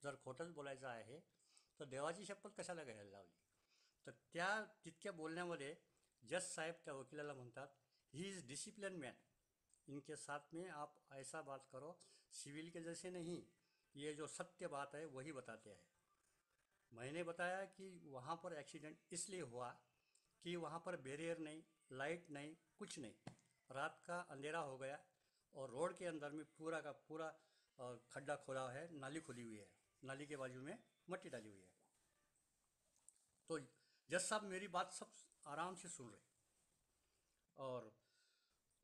जर खोटंच बोलायचं आहे तर देवाची शपथ कशाला घ्यायला लावली? तर त्या तितक्या बोलण्यामध्ये जज साहेब त्या वकिलाला म्हणतात, ही इज़ डिसिप्लिन मैन, इनके साथ में आप ऐसा बात करो सिविल के जैसे नहीं, ये जो सत्य बात है वही बताते हैं। मैंने बताया कि वहाँ पर एक्सीडेंट इसलिए हुआ कि वहाँ पर बैरियर नहीं, लाइट नहीं, कुछ नहीं, रात का अंधेरा हो गया और रोड के अंदर में पूरा का पूरा खड्डा खोला है, नाली खुली हुई है, नाली के बाजू में मट्टी डाली हुई है। तो जज साहब मेरी बात सब आराम से सुन रहे, और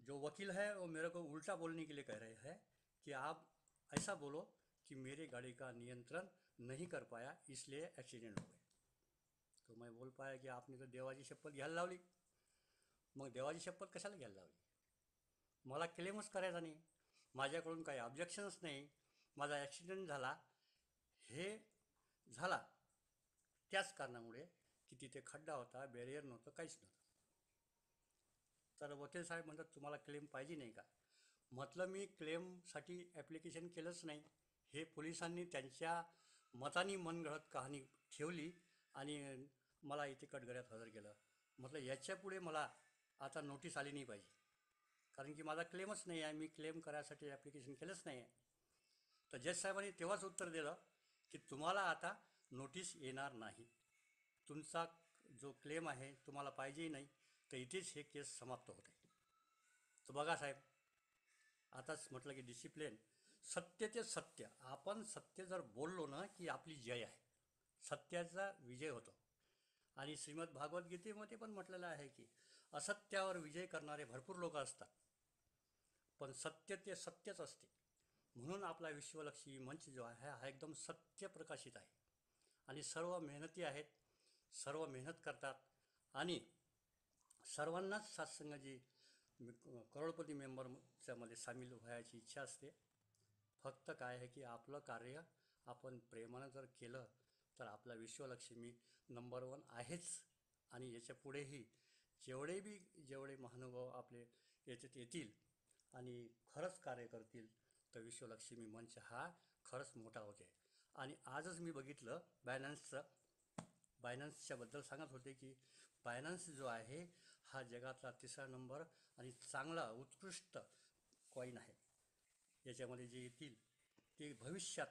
जो वकील है वो मेरे को उल्टा बोलने के लिए कह रहे हैं कि आप ऐसा बोलो कि मेरे गाड़ी का नियंत्रण नहीं कर पाया इसलिए एक्सीडेंट हो गया। तो मैं बोल पाया की आपने तो देवाची शपथ घ्यायला लावली, मग देवाची शपथ कशाला घ्यायला लावली? मला क्लेमच करायचा नाही, माझ्याकडून काही ऑब्जेक्शनच नाही, माझा ॲक्सिडेंट झाला हे झाला त्याच कारणामुळे की तिथे खड्डा होता, बॅरियर नव्हतं, काहीच नव्हतं। तर वकील साहेब म्हणतात तुम्हाला क्लेम पाहिजे नाही का? म्हटलं मी क्लेमसाठी ॲप्लिकेशन केलंच नाही, हे पोलिसांनी त्यांच्या मतानी मनगढत कहाणी ठेवली आणि मला इथे कटघऱ्यात हजर केलं। म्हटलं याच्यापुढे मला आता नोटीस आली नाही पाहिजे, कारण की माझा क्लेमच नाही आहे, मी क्लेम करायसाठी ॲप्लिकेशन केलंच नाही आहे। तर जज साहेबांनी तेव्हाच उत्तर दिलं की तुम्हाला आता नोटीस येणार नाही, तुमचा जो क्लेम आहे तुम्हाला पाहिजेही नाही, तर इथेच हे केस समाप्त होते। तर बघा साहेब, आताच म्हटलं की डिसिप्लिन, सत्य ते सत्य, आपण सत्य जर बोललो ना की आपली जय आहे, सत्याचा विजय होतो। आणि श्रीमद भागवत गीतेमध्ये पण म्हटलेलं आहे की असत्यावर विजय करणारे भरपूर लोक असतात, पण सत्य ते सत्यच असते। म्हणून आपला विश्वलक्ष्मी मंच जो आहे हा एकदम सत्य प्रकाशित आहे आणि सर्व मेहनती आहेत, सर्व मेहनत करतात आणि सर्वांनाच सत्संगाची करोडपती मेंबरच्यामध्ये सामील व्हायची इच्छा असते। फक्त काय आहे की आपलं कार्य आपण प्रेमानं जर केलं तर आपला विश्वलक्ष्मी नंबर 1 आहेच, आणि याच्या पुढेही जेवढे महानुभाव आपले याच्यात येतील आणि खरंच कार्य करतील तर विश्वलक्ष्मी मंच हा खरंच मोठा होते. आणि आजच मी बघितलं बायनान्सच्या बद्दल सांगत होते की बायनान्स जो आहे हा जगातला 3रा नंबर आणि चांगला उत्कृष्ट कॉईन आहे. याच्यामध्ये जे येतील ते भविष्यात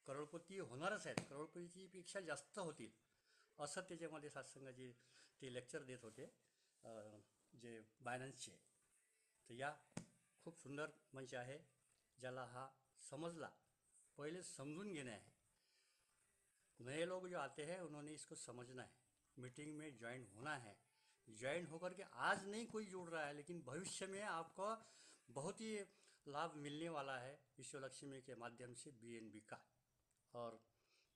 करोडपती होणारच आहेत, करोडपतीपेक्षा जास्त होतील असं त्याच्यामध्ये सत्संगाचे ते लेक्चर देत होते जे बायनान्सचे. तर या खूप सुंदर मंच आहे. ज्याला हा समजला, पहले समझून घेना है. नए लोग जो आते हैं उन्होंने इसको समझना है, मीटिंग में ज्वाइन होना है. ज्वाइन होकर के आज नहीं कोई जुड़ रहा है, लेकिन भविष्य में आपको बहुत ही लाभ मिलने वाला है विश्वलक्ष्मी के माध्यम से बीएनबी का. और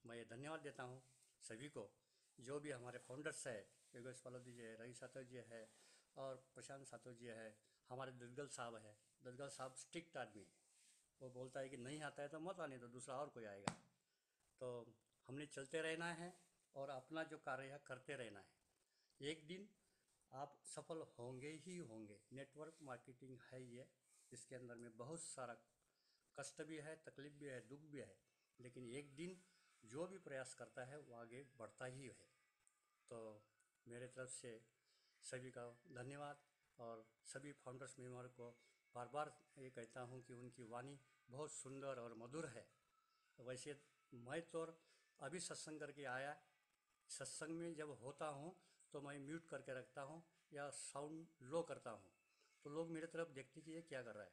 मैं धन्यवाद देता हूँ सभी को, जो भी हमारे फाउंडर्स है, योगेश पालोदी जी है, रवि सातव जी है और प्रशांत सातव जी है, हमारे ददगल साहब है. ददगल साहब स्ट्रिक्ट आदमी है, वो बोलता है कि नहीं आता है तो मत आने तो दूसरा और कोई आएगा. तो हमने चलते रहना है और अपना जो कार्य है करते रहना है. एक दिन आप सफल होंगे ही होंगे. नेटवर्क मार्केटिंग है ये, इसके अंदर में बहुत सारा कष्ट भी है, तकलीफ भी है, दुख भी है, लेकिन एक दिन जो भी प्रयास करता है वो आगे बढ़ता ही है. तो मेरे तरफ से सभी का धन्यवाद और सभी फाउंडर्स मेंबर को बार बार ये कहता हूँ कि उनकी वाणी बहुत सुंदर और मधुर है. वैसे मैं तो अभी सत्संग करके आया, सत्संग में जब होता हूँ तो मैं म्यूट करके रखता हूँ या साउंड लो करता हूँ, तो लोग मेरे तरफ देखते कि ये क्या कर रहा है,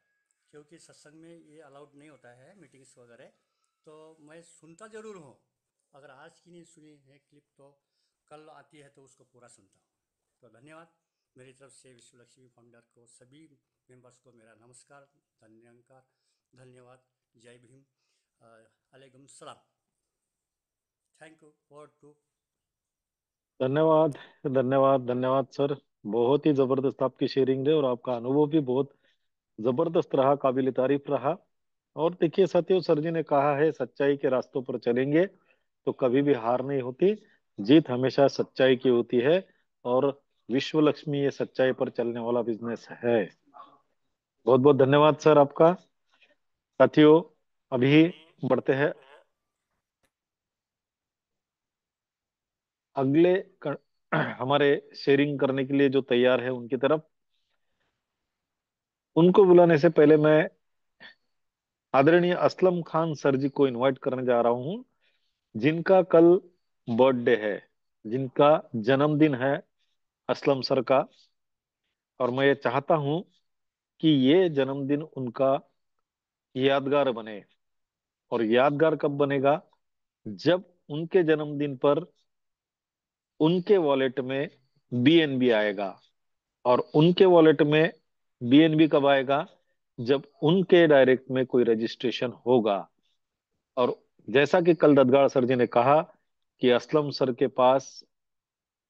क्योंकि सत्संग में ये अलाउड नहीं होता है मीटिंग्स वगैरह. तो मैं सुनता ज़रूर हूँ, अगर आज की नहीं सुनी है क्लिप तो कल आती है तो उसको पूरा सुनता हूँ. तो धन्यवाद. मेरी तरफ से विश्वलक्ष्मी फाउंडर को सभी मेंबर्स को मेरा नमस्कार, धन्यवाद. जय भीम, अलैकुम सलाम. Thank you. Word to. धन्यवाद, धन्यवाद, धन्यवाद सर. बहुत ही जबरदस्त आपकी शेयरिंग रही और आपका अनुभव भी बहुत जबरदस्त रहा, काबिल तारीफ रहा. और देखिए साथियों, सर जी ने कहा है सच्चाई के रास्तों पर चलेंगे तो कभी भी हार नहीं होती, जीत हमेशा सच्चाई की होती है. और विश्व लक्ष्मी ये सच्चाई पर चलने वाला बिजनेस है. बहुत बहुत धन्यवाद सर आपका. साथियों, अभी बढ़ते हैं अगले हमारे शेयरिंग करने के लिए जो तैयार है उनकी तरफ. उनको बुलाने से पहले मैं आदरणीय असलम खान सर जी को इनवाइट करने जा रहा हूं, जिनका कल बर्थडे है, जिनका जन्मदिन है असलम सर का. और मैं ये चाहता हूं कि ये जन्मदिन उनका यादगार बने. और यादगार कब बनेगा? जब उनके जन्मदिन पर उनके वॉलेट में बीएनबी आएगा. और उनके वॉलेट में बीएनबी कब आएगा? जब उनके डायरेक्ट में कोई रजिस्ट्रेशन होगा. और जैसा कि कल ददगाड़ सर जी ने कहा कि असलम सर के पास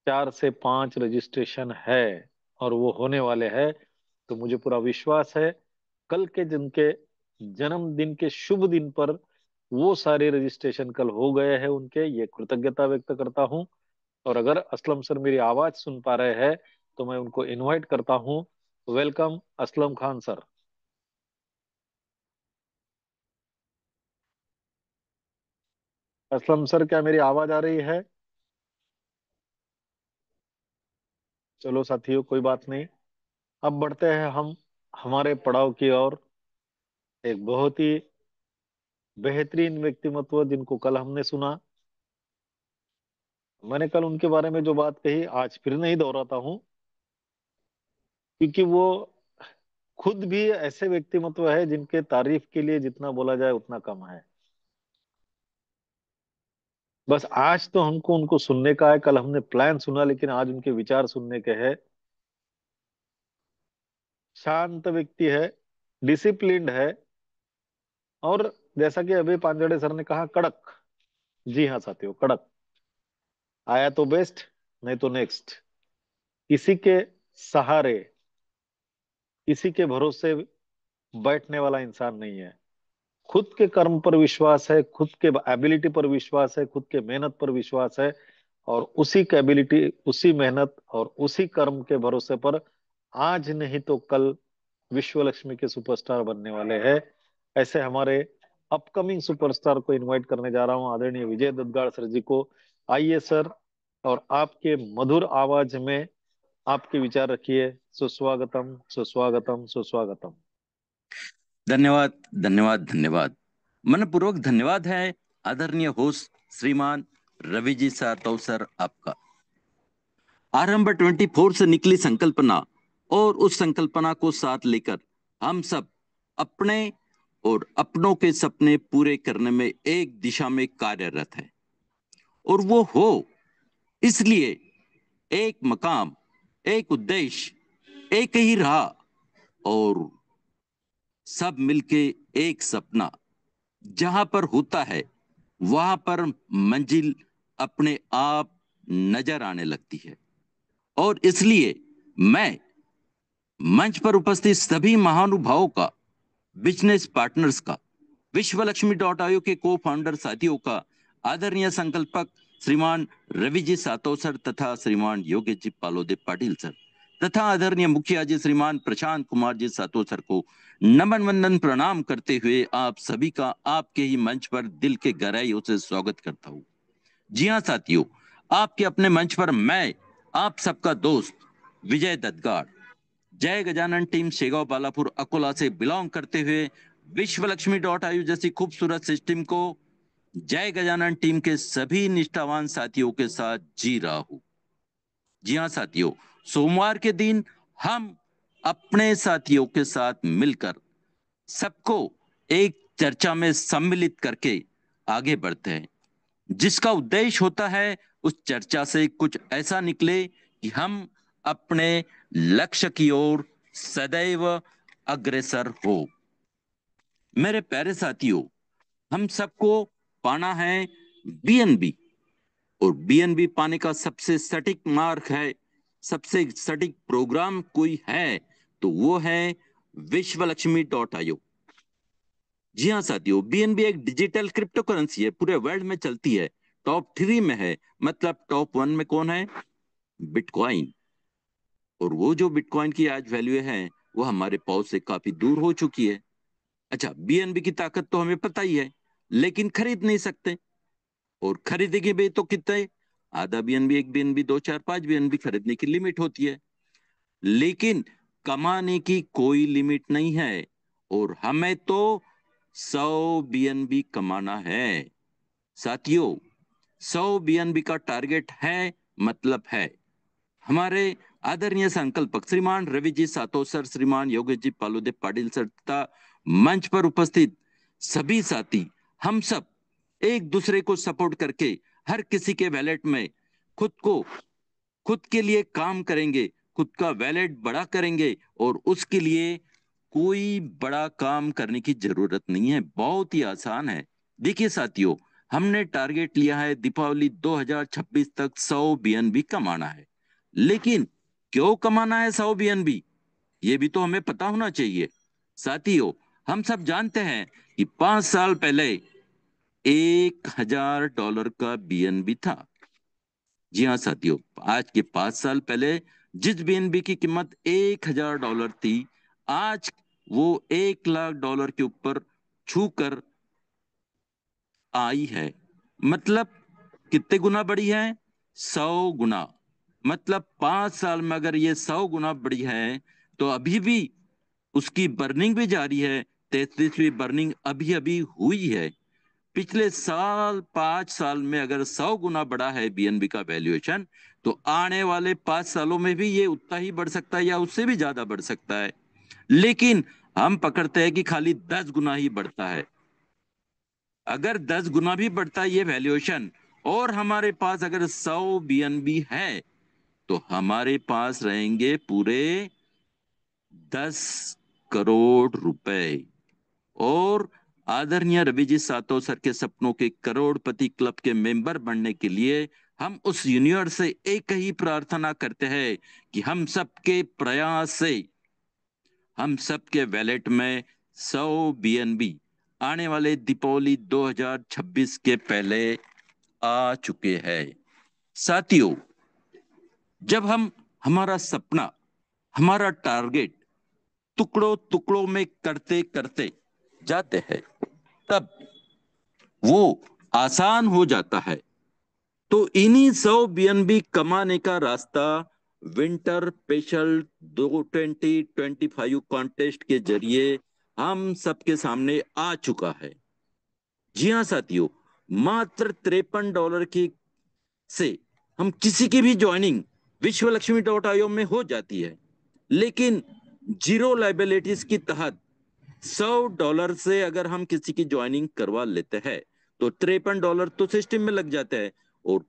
4 से 5 रजिस्ट्रेशन है और वो होने वाले हैं, तो मुझे पूरा विश्वास है कल के जिनके जन्मदिन के शुभ दिन पर वो सारे रजिस्ट्रेशन कल हो गए हैं उनके, ये कृतज्ञता व्यक्त करता हूं. और अगर असलम सर मेरी आवाज सुन पा रहे हैं तो मैं उनको इनवाइट करता हूं. Welcome Aslam Khan sir. Aslam sir, क्या मेरी आवाज आ रही है? चलो साथियों, कोई बात नहीं. अब बढ़ते हैं हम हमारे पड़ाव की ओर. एक बहुत ही बेहतरीन व्यक्तिमत्व जिनको कल हमने सुना. मैंने कल उनके बारे में जो बात कही आज फिर नहीं दोहराता हूं, क्योंकि वो खुद भी ऐसे व्यक्तिमत्व है जिनके तारीफ के लिए जितना बोला जाए उतना कम है. बस आज तो हमको उनको सुनने का है. कल हमने प्लान सुना, लेकिन आज उनके विचार सुनने के हैं. शांत व्यक्ति है, डिसिप्लिन्ड है, और जैसा कि अभी पांजड़े सर ने कहा, कड़क. जी हाँ साथियों, कड़क. आया तो बेस्ट, नहीं तो नेक्स्ट. किसी के सहारे, किसी के भरोसे बैठने वाला इंसान नहीं है. खुद के कर्म पर विश्वास है, खुद के एबिलिटी पर विश्वास है, खुद के मेहनत पर विश्वास है. और उसी कैबिलिटी, उसी मेहनत और उसी कर्म के भरोसे पर आज नहीं तो कल विश्व लक्ष्मी के सुपरस्टार बनने वाले हैं। ऐसे हमारे अपकमिंग सुपरस्टार को इनवाइट करने जा रहा हूं, आदरणीय विजय दद्गाड़ सर जी को। आइए सर, और आपके मधुर आवाज में आपके विचार रखिए। सुस्वागतम, सुस्वागतम, सुस्वागतम। धन्यवाद, धन्यवाद, धन्यवाद। मनपूर्वक धन्यवाद है आदरणीय होस्ट श्रीमान रवि जी सातव सर आपका। आरंभ 24 से निकली संकल्पना और उस संकल्पना को साथ लेकर हम सब अपने और अपनों के सपने पूरे करने में एक दिशा में कार्यरत है, और वो हो इसलिए एक मकाम, एक उद्देश्य, एक ही राह, और सब मिलके एक सपना। जहां पर होता है वहां पर मंजिल अपने आप नजर आने लगती है। और इसलिए मैं मंच पर उपस्थित सभी महानुभावों का, बिजनेस पार्टनर्स का, विश्व लक्ष्मी .io के को फाउंडर साथियों का, आदरणीय संकल्पक श्रीमान रवि जी सातव सर तथा श्रीमान योगेश जी पालोदे पाटिल सर तथा आदरणीय मुखिया जी श्रीमान प्रशांत कुमार जी सातव सर को नमन वंदन प्रणाम करते हुए आप सभी का आपके ही मंच पर दिल के गहराइयों से स्वागत करता हूं। जी हाँ साथियों, आपके अपने मंच पर मैं आप सबका दोस्त विजय दद्गाड़, जय गजानन टीम शेगांव बालापुर अकोला से बिलोंग करते हुए विश्व लक्ष्मी .io जैसी खूबसूरत सिस्टम को जय गजानन टीम के सभी निष्ठावान साथियों के साथ जी रहा हूं। जी हाँ साथियों, सोमवार के दिन हम अपने साथियों के साथ मिलकर सबको एक चर्चा में सम्मिलित करके आगे बढ़ते हैं, जिसका उद्देश्य होता है उस चर्चा से कुछ ऐसा निकले कि हम अपने लक्ष्य की ओर सदैव अग्रसर हो। मेरे प्यारे साथियों, हम सबको पाना है बीएनबी, और बीएनबी पाने का सबसे सटीक मार्ग है, सबसे सटीक प्रोग्राम कोई है तो वो है विश्व लक्ष्मी .io। जी हाँ साथियों, बीएनबी एक डिजिटल क्रिप्टो करेंसी है, पूरे वर्ल्ड में चलती है, टॉप 3 में है। मतलब टॉप 1 में कौन है? बिटकॉइन। और वो जो बिटकॉइन की आज वैल्यू है वो हमारे पहुंच से काफी दूर हो चुकी है। अच्छा, बीएनबी की ताकत तो हमें पता ही है, लेकिन खरीद नहीं सकते। और खरीदेंगे भी तो कितने? आधा बीएनबी, एक बीएनबी, 2, 4, 5 बीएनबी खरीदने की लिमिट होती है, लेकिन कमाने की कोई लिमिट नहीं है। और हमें तो 100 बीएनबी कमाना है साथियों। 100 बीएनबी का टारगेट है, मतलब है। हमारे आदरणीय संकल्पक श्रीमान रवि जी सातव सर, श्रीमान योगेश जी पालोदे पाटिल सर तथा मंच पर उपस्थित सभी साथी, हम सब एक दूसरे को सपोर्ट करके हर किसी के वैलेट में खुद के लिए काम करेंगे, खुद का वैलेट बड़ा करेंगे। और उसके लिए कोई बड़ा काम करने की जरूरत नहीं है, बहुत ही आसान है। देखिए साथियों, हमने टारगेट लिया है दीपावली 2026 तक 100 बीएनबी कमाना है। लेकिन क्यों कमाना है 100 बीएनबी, ये भी तो हमें पता होना चाहिए। साथियों, हम सब जानते हैं कि 5 साल पहले $1000 का बीएनबी था। जी हाँ साथियों, आज के 5 साल पहले जिस बीएनबी की कीमत $1000 थी, आज वो $1,00,000 के ऊपर छूकर आई है। मतलब कितने गुना बढ़ी है? 100 गुना। मतलब 5 साल में अगर ये 100 गुना बढ़ी है तो अभी भी उसकी बर्निंग भी जारी है। 33वीं बर्निंग अभी अभी हुई है। पिछले साल 5 साल में अगर 100 गुना बढ़ा है बीएनबी का वैल्यूएशन, तो आने वाले 5 सालों में भी ये उतना ही बढ़ सकता है या उससे भी ज्यादा बढ़ सकता है। लेकिन हम पकड़ते हैं कि खाली 10 गुना ही बढ़ता है। अगर 10 गुना भी बढ़ता है ये वैल्यूएशन, और हमारे पास अगर 100 बीएनबी है, तो हमारे पास रहेंगे पूरे 10 करोड़ रुपए। और आदरणीय रवि जी सातव सर के सपनों के करोड़पति क्लब के मेंबर बनने के लिए हम उस यूनिवर्स से एक ही प्रार्थना करते हैं कि हम सबके प्रयास से हम सबके वैलेट में 100 बीएनबी आने वाले दीपावली 2026 के पहले आ चुके हैं। साथियों, जब हम हमारा सपना, हमारा टारगेट टुकड़ों टुकड़ों में करते करते जाते हैं, तब वो आसान हो जाता है। तो इन्हीं 100 BNB कमाने का रास्ता विंटर स्पेशल 2025 कॉन्टेस्ट के जरिए हम सबके सामने आ चुका है। जी हाँ साथियों, मात्र $53 की से हम किसी की भी ज्वाइनिंग विश्वलक्ष्मी.io में हो जाती है। लेकिन जीरो लाइबिलिटीज के तहत $100 से अगर हम किसी की ज्वाइनिंग करवा लेते हैं तो $53 तो सिस्टम में लग जाते हैं और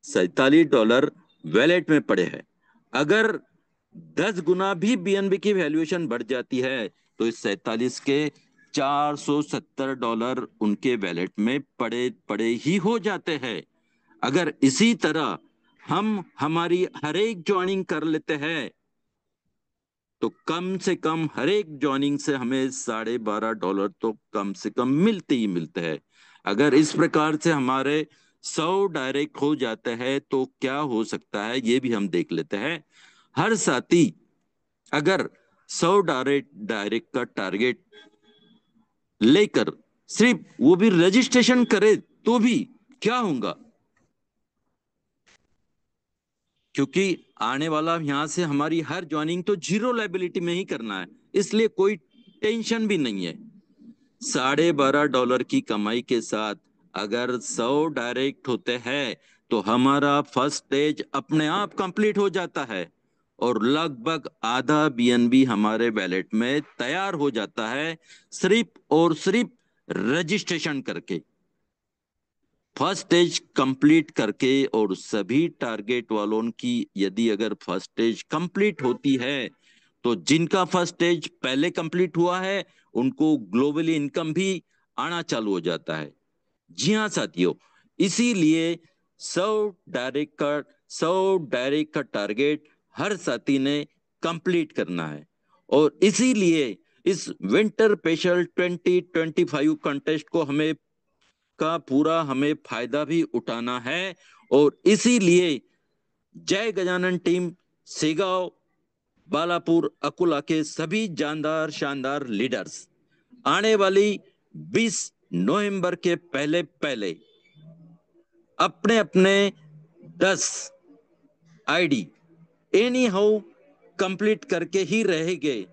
$47 वैलेट में पड़े हैं। अगर 10 गुना भी बीएनबी की वैल्यूएशन बढ़ जाती है तो इस 47 के $470 उनके वैलेट में पड़े पड़े ही हो जाते हैं। अगर इसी तरह हम हमारी हर एक ज्वाइनिंग कर लेते हैं तो कम से कम हर एक ज्वाइनिंग से हमें $12.5 तो कम से कम मिलते ही मिलते हैं। अगर इस प्रकार से हमारे 100 डायरेक्ट हो जाते हैं तो क्या हो सकता है ये भी हम देख लेते हैं। हर साथी अगर 100 डायरेक्ट डायरेक्ट का टारगेट लेकर सिर्फ वो भी रजिस्ट्रेशन करे तो भी क्या होगा, क्योंकि आने वाला यहां से हमारी हर ज्वाइनिंग तो जीरो लाइबिलिटी में ही करना है, इसलिए कोई टेंशन भी नहीं है। $12.5 की कमाई के साथ अगर 100 डायरेक्ट होते हैं तो हमारा फर्स्ट स्टेज अपने आप कंप्लीट हो जाता है और लगभग आधा बीएनबी हमारे वैलेट में तैयार हो जाता है, सिर्फ और सिर्फ रजिस्ट्रेशन करके। फर्स्ट स्टेज कंप्लीट करके और सभी टारगेट वालों की यदि अगर फर्स्ट स्टेज कंप्लीट होती है तो जिनका फर्स्ट स्टेज पहले कंप्लीट हुआ है उनको ग्लोबली इनकम भी आना चालू हो जाता है। जी हाँ साथियों, इसीलिए 100 डायरेक्ट का टारगेट हर साथी ने कंप्लीट करना है और इसीलिए इस विंटर स्पेशल 2025 कंटेस्ट को हमें फायदा भी उठाना है। और इसीलिए जय गजानन टीम सेगांव, बालापुर, अकुला के सभी जानदार शानदार लीडर्स आने वाली 20 नवंबर के पहले पहले अपने अपने 10 आईडी एनी हाउ कंप्लीट करके ही रहेंगे।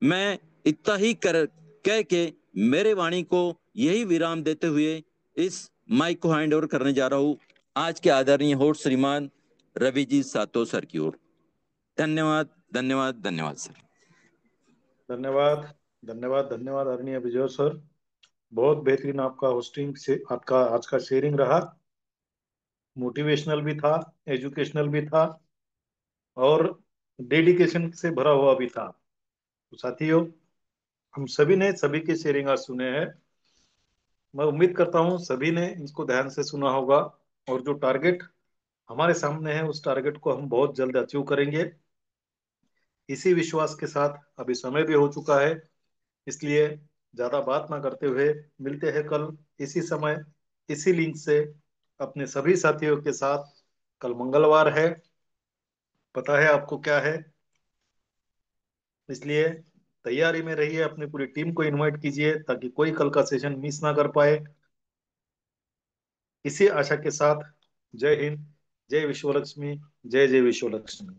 मैं इतना ही कह के मेरे वाणी को यही विराम देते हुए इस माइक को हैंड ओवर करने जा रहा हूं आज के आदरणीय होस्ट श्रीमान रवि जी सातो सर की ओर। धन्यवाद धन्यवाद धन्यवाद सर। धन्यवाद धन्यवाद धन्यवाद आदरणीय विजय सर। बहुत बेहतरीन आपका होस्टिंग से आपका आज का शेयरिंग रहा। मोटिवेशनल भी था, एजुकेशनल भी था और डेडिकेशन से भरा हुआ भी था। तो साथियों, हम सभी ने सभी के शेयरिंग आज सुने हैं। मैं उम्मीद करता हूँ सभी ने इसको ध्यान से सुना होगा और जो टारगेट हमारे सामने है उस टारगेट को हम बहुत जल्द अचीव करेंगे। इसी विश्वास के साथ अभी समय भी हो चुका है, इसलिए ज्यादा बात ना करते हुए मिलते हैं कल इसी समय इसी लिंक से अपने सभी साथियों के साथ। कल मंगलवार है, पता है आपको क्या है, इसलिए तैयारी में रहिए। अपनी पूरी टीम को इनवाइट कीजिए ताकि कोई कल का सेशन मिस ना कर पाए। इसी आशा के साथ जय हिंद, जय विश्वलक्ष्मी, जय जय विश्वलक्ष्मी।